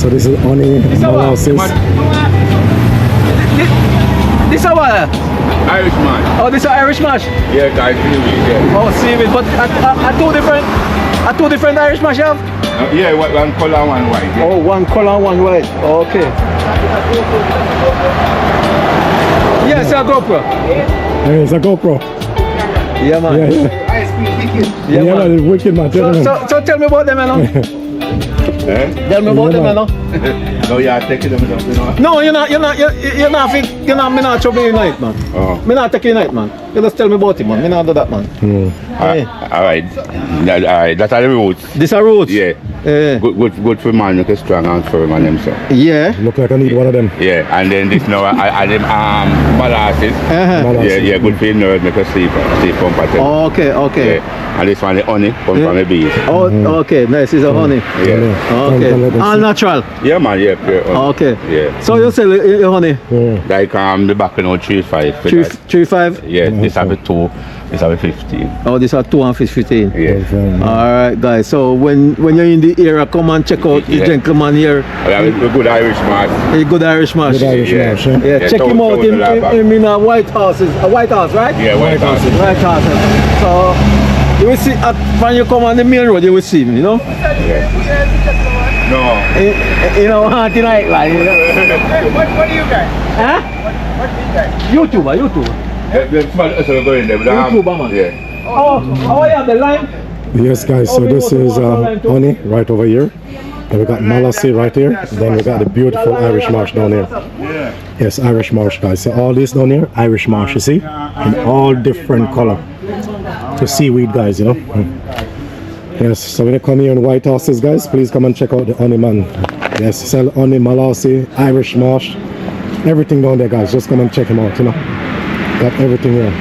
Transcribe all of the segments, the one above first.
So this is honey, molasses. This is what? Irish mash. Oh, this is Irish mash. Yeah, guys, yeah. Oh, seaweed, but two different Irish mash you have? Yeah, one color, one white. Yeah. Oh, one color, one white. Okay. Yeah, it's a GoPro. Yeah, it's a GoPro. Yeah, man. Yeah, Yeah, man, man. it's wicked, man. So tell me about them, man. Tell me about them, man. No, you're taking them up, you know. No, you're not me not trouble you night, man. Oh. Me not take you night, man. You just tell me about it, man. Me not do that, man. Hey. Alright, that's the roots. This are roots? Yeah. Good for man, make it strong and firm on them, so. Yeah. Look like I need one of them. Yeah, and then this now, I them molasses. Yeah, good for your nerves, make it sleep pump at them. Okay. Yeah. And this one, the honey, come from the bees. Oh, okay. Nice. It's a honey. Yeah. Okay. All natural. Yeah, man, yeah, pure honey. Okay. Yeah. So you sell your honey? Like the back, 3.5. 3.5? Yeah, this have a 2, this have a 15. Oh, these are 2 and 15. Yeah. Alright, guys. So when you're in the area, come and check out the gentleman here. We have a good Irish mash. A good Irish mash. Good Irish mash, yeah. Yeah, check him out in a White House. A White House, right? Yeah, White House. White House. So you will see when you come on the main road, you will see him, you know? Yeah. No. You know, tonight, like, you know. What do you guys? Huh? What do you guys? YouTuber. YouTuber, man. Yeah. Oh, yeah, the line. Yes, guys, so this is honey right over here. Then we got molasses right here. Then we got the beautiful Irish marsh down here. Yes, Irish marsh, guys. So all this down here, Irish marsh, you see? In all different color. To seaweed, guys, you know? Yes, so when you come here in White Houses, guys, please come and check out the honey man. Yes, sell honey, molasses, Irish marsh, everything down there, guys. Just come and check him out, you know? Got everything here.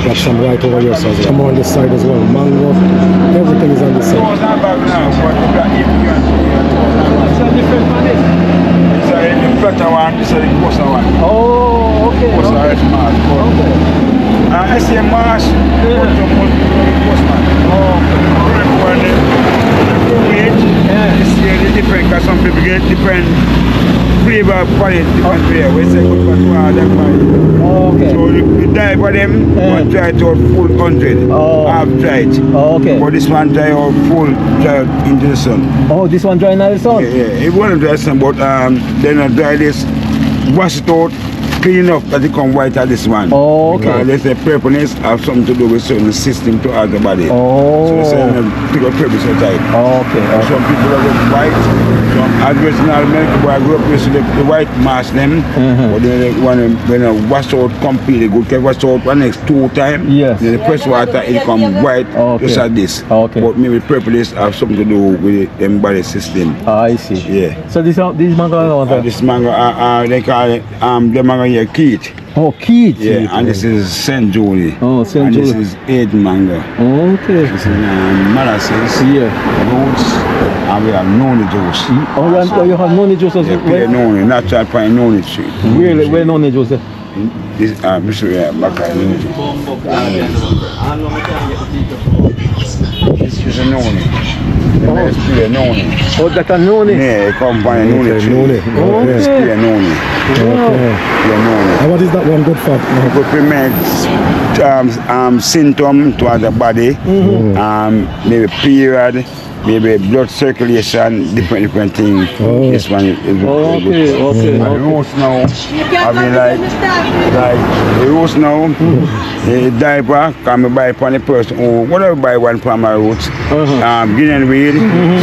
Got some right over here, so come on this side as well. Mango, everything is on this side. What's the difference on this? Oh, okay. Different, because some people get different flavor for it, different flavor. We say good for them. Okay. So you dye for them, one try to full 100, half dried. Okay. But this one dry out full, dry out into the sun. Oh, this one dry in the sun? Yeah. It won't dry sun, but then I dry this, wash it out, clean enough that it come white at this one. Oh, okay. Because they say purpleness have something to do with certain system to add the body. Oh. So they say pick up purpose outside. Okay. Some people are with white, some Aboriginal men, who I grew up with the white mask them, but then they want to wash out completely good, can wash out one next 2 times. Yes. Then the fresh water it come white, just like this. Okay. But maybe purpose have something to do with the body system. I see. Yeah. So this mango, This mango, they call it the mango here, Keat. Oh, Keat. Yeah, and this is St. Julie. Oh, St. And Julie. this is Aiden mango. Okay. This is molasses, Yeah. roots, and we have noni juice. Oh, you have noni juice as Yeah, pure well? noni, natural pine noni tree. Where noni juice? This is back noni. This is a noni. This is pure noni. Oh, that's a noni? Yeah, it comes from a noni tree. Noni. This is pure noni. Pure noni. And what is that one good for? Good for meds, symptom to the body, maybe period, maybe blood circulation, different things. This one is good. Okay. And the roots now, I mean like the roots now, the diaper, can buy for the person who, whatever buy one from my roots, Guinean weed,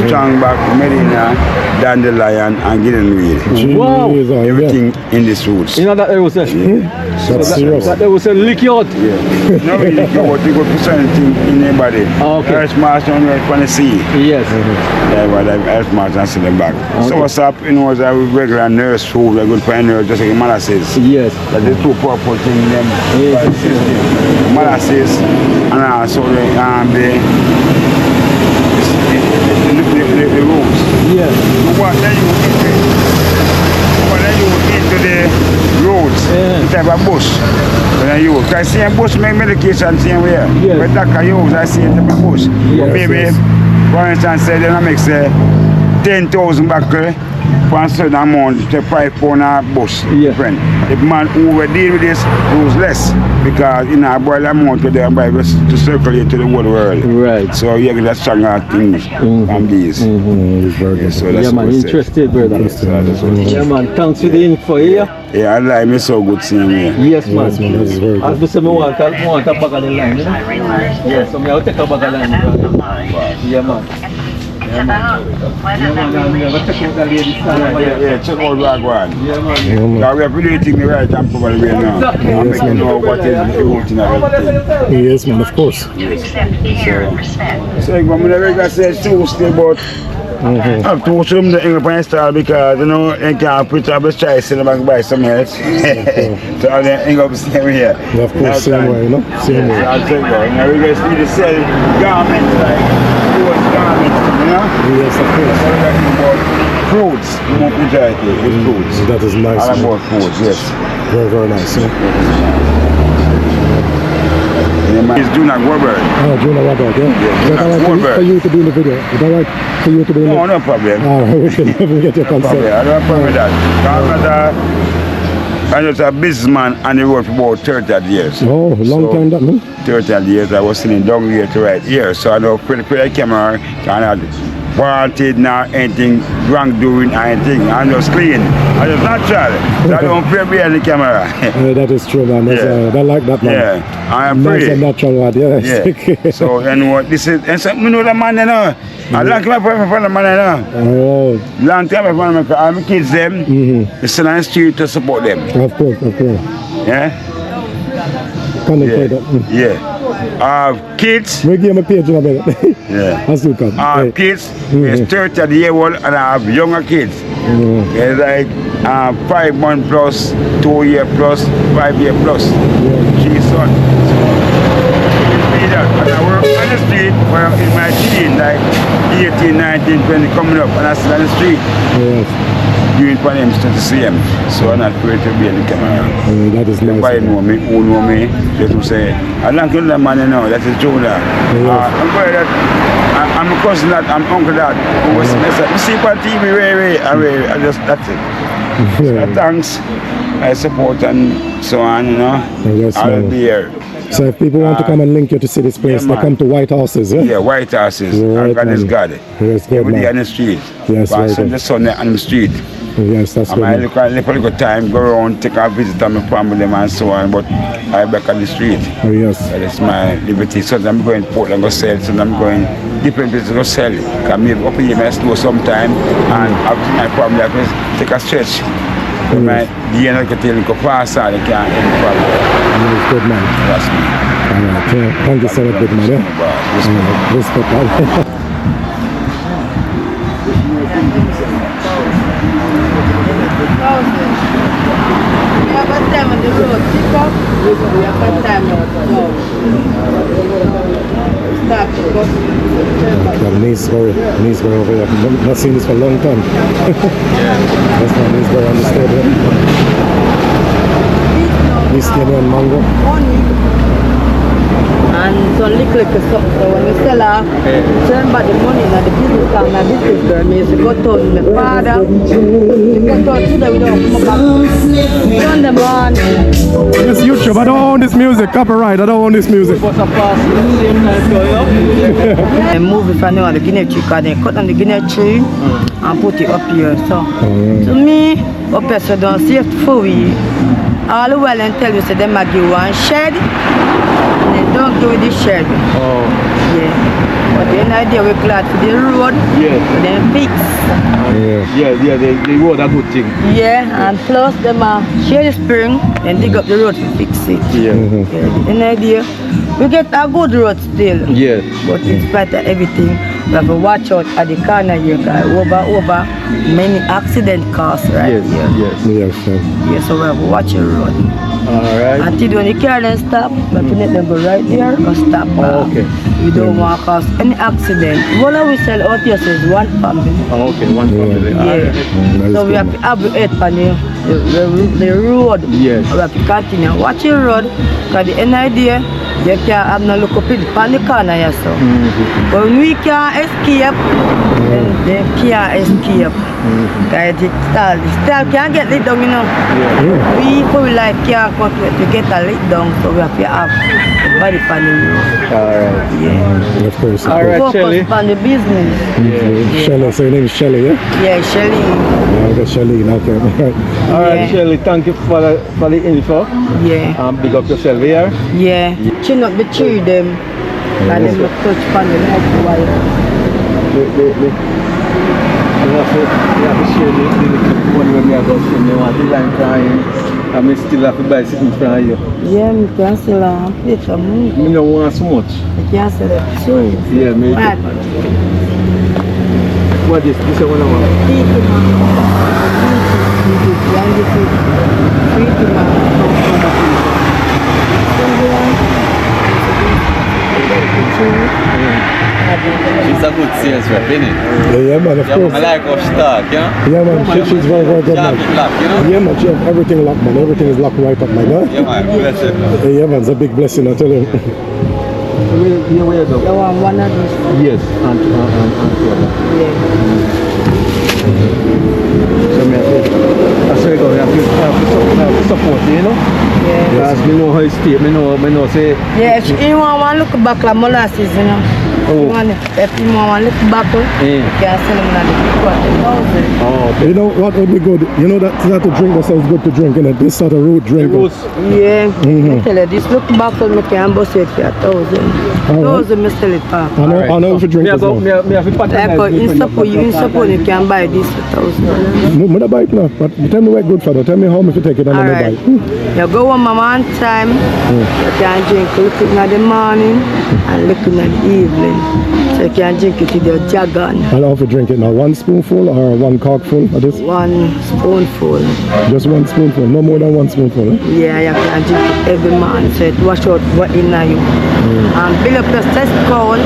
strong back, Medina, dandelion, and Guinean weed. Wow. Everything in these roots. You know that there was a that there was a liquid. Yeah. No, you go put something in your body. Okay. Earth mass on the sea. Yes. Yeah, but the earth mass and send them back. So what's up, you know, is a regular nurse food, a good fine nurse, just like molasses. Yes. That's the 2 purple thing in them. Molasses and also the roots. Yes. What then you into the roads, type of bush. When you can see a bush make medication same way. Yes. But that can use I see in the bush. Yes. Maybe For instance, say then I make say 10,000 buckle for a certain amount to 5 pound a bush. Yeah. Friend. If man over deal with this, lose less because in a boil amount to the buy to circulate to the whole world. Right. So you get a stronger things from these. It's very good. So that's Yeah, man, what I say. interested, brother. Yeah, man, thanks for the info here. Yeah, I like me so good seeing you. Yes, man. Yes, man, that's very As good. we say, I want to back on the line, you know? Yes, so I will take a back on the line. Yeah, man. Yeah, man. Yeah, check out Wagwan. Yeah, man. Now we are pretty thing the right and probably way now. I'm making know what is the routine of everything. Yes, man, of course. So I'm going to say Tuesday, but I've told them the English style because you know you can't put up a choice in the bank buy something else. So I'll end up same here. Yeah, of course, same way, you know? Same way. I'll take that. Now we guys need to sell garments like clothes garments, you know? Yes, of course. So we're talking about fruits, more majority is fruits. That is nice. All man. about fruits, yes. Very, very nice. Yeah. It's Juna Goldberg. Oh, Juna Robert, yeah? Is that all right Goldberg. for you to be in the video? Is that right for you to be in the No, no problem. All right, we can get your Problem. consent. I don't have problem with that. I'm just a businessman on the road for about 30 years. Oh, long time that, man. 30 years I was sitting down here to right here. So I know pretty the camera and I wanted not anything wrong doing or anything. I'm just clean. I'm just natural. So I don't fear behind the camera. Yeah, that is true, man. That's, Yeah. I like that, man. Yeah, I am Nice free. and natural, man. Yeah. Yeah. So and what this is and so, you know the man you know. I like my friend from the man you know. Oh, Long time I found my all my kids them. They sit on the street to support them. of course, of course. Yeah? Can't Yeah. play that. Yeah. Kids. We give him a page in a minute. Yeah. That's good, come. Kids is 30 year old and I have younger kids. It's like 5 months plus, 2 year plus, 5 year plus. She's son. And I work on the street where in my teen, like 18, 19, 20 coming up and I sit on the street Yes. doing for them to see them. So I'm not afraid to be in the camera. That is Everybody nice. know me, who know me, just to say, I don't kill that man, you know, that is true that. I'm glad that, I'm a cousin that, I'm uncle that, who was, you see on TV, I just, that's it. Yeah. Thanks, I support and so on, you know, Yes, I'll man. be here. So if people want to come and link you to see this place, yeah, they man. come to White Houses, yeah? Yeah, white horses, Right, God is man. God. Yes, good, Every day man. on the street. Yes, but I very send good. the sun on the street. Yes, that's I good. might man. look at little time, go around, take a visit on my family and so on, but I back on the street. Oh, yes. That is my liberty. So I'm going to Portland go sell, so I'm going different places to go sell. Because maybe up here I slow sometime and after my family I can take a stretch. So my DNA can tell you go faster, they can't end the problem. Yes, good, man. That's me. All right, yeah. Thank you so much, good man. Yeah? Respect, man. Yeah, but them on the road, pick up. Yeah, but them no. Stop, pick up. Got Nicebury over there. Not seen this for a long time. That's why Nicebury on the stadium. This stadium mango. And so little something. So when we sell her, turn back the money in the business and my business girl, me used to go to my father. We go to today, we don't come back. Turn them on. It's YouTube. I don't own this music. Copyright. I don't own this music. What's a pass at the same time going up? I move if I know the guinea tree, because they cut on the guinea tree and put it up here. So to me, up here, so don't see it for we. All the while and tell you, so them I give one shed, and then don't give the shed. Oh, Yeah. But then idea we glad for the road, yeah. then fix. Yeah, they road a good thing. Yeah, and plus them share the spring, then dig up the road to fix it. Yeah. Yeah. Then idea, we get a good road still. Yeah. But in spite of everything, we have to watch out at the corner here, because over many accident cars right Yes, here. yes. Yes, yes. Yeah, so we have to watch the road. Alright. Until when the car then stop, we have to let them go right there or stop. Oh, okay. We don't want to cause any accident. One we sell out here, so it's one family. Oh, okay, one family. Yeah. That's So we good, have to have it on the the road. Yes. We have to continue. Watch the road, because the end idea, you can't have no look up in the corner yourself. But when we can't escape, then they can't escape. Because the style can't get lit down, you know. Yeah. We people like can't cut to get a lit down, so we have to have the body for the road. Alright. Yeah. Of course. All right. Focus Shelly. on the business. Shelly, so your name is Shelly, yeah? Yeah, Shelly. Yeah, I got Shelly, okay. Alright, Yeah. Shelly, thank you for the info. Yeah. Big up yourself here. Yeah. Chin up the tree them. And then we touch upon the next wire. We have to share the little one when we are going to see me want the line crying. And I still have to buy something from you. Yeah, I can sell a plate of money. I don't want so much. I can sell it too. Yeah, me Right. What is this one I want? Pretty man. Pretty She's a good sales rep, isn't it? Yeah, man, of Yeah, course. I like how she talk, you know? Yeah, man, she's very, very good, man. Sharp it lock, you know? Yeah, man, she have everything locked, man. Everything is locked right up, man. Huh? Yeah, man, bless it. Yeah, man, it's a big blessing, I tell you. Where you You go? want one of these? Yes, and Yeah. so me I say go, I have to support you, you know? Yeah. Because me know how it's state, me know say, Yeah, if you want one look back like molasses, you know. If you want one look back, you can sell them at the 40,000. oh, okay. You know what would be good? You know that to drink that sounds good to drink, innit? This sort of root drink. Roots. Yeah, I tell you, this look back on me can bust it for 1,000. 1,000 me sell it for. I know if you drink Me this have one. me have to patronize Like in different support, you can buy this for 1,000. I'm gonna buy it now, but tell me where good for that. Tell me how much you take it and then I buy Alright. it. You go home one time, you can drink liquid in the morning and liquid in the evening. So you can drink it with your jug on. I'll have to drink it now. 1 spoonful or 1 corkful of this? 1 spoonful. Just 1 spoonful, no more than 1 spoonful. Eh? Yeah, you can drink it every morning so it wash out what in you. And build up your test count.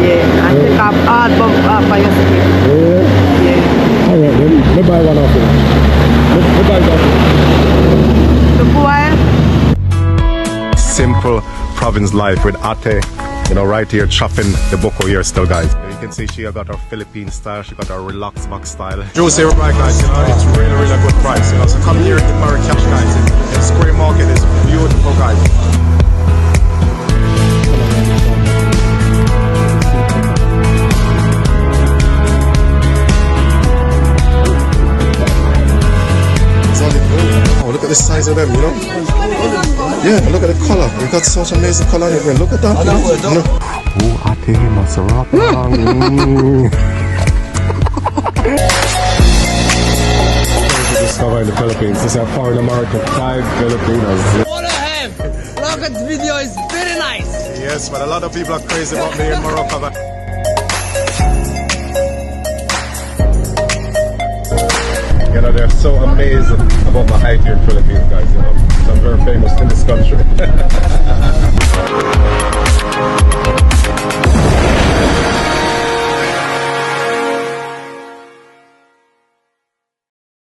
Yeah, and take off all bump off of your skin. Yeah. Yeah. Alright, then let me buy one off it. Let me buy that. Look while. Simple province life with Ate, you know, right here chopping the boko here still, guys. You can see she got her Philippine style, she got her relaxed back style. Juicy right, guys, you know, it's really, really a good price, you know, so come here in the Parish, guys, the Square Market is beautiful, guys. Oh, look at the size of them, you know? Yeah, look at the color. We got such amazing color in here. Look at that. You know? Oh, I think he must have rocked. Discover in the Philippines. This is a foreign American, 5 Filipinos. What a ham! Look at the video, it's very nice. Yes, but a lot of people are crazy about me in Morocco. You know, they're so amazing about my height here in Philippines, guys, you know. So I'm very famous in this country.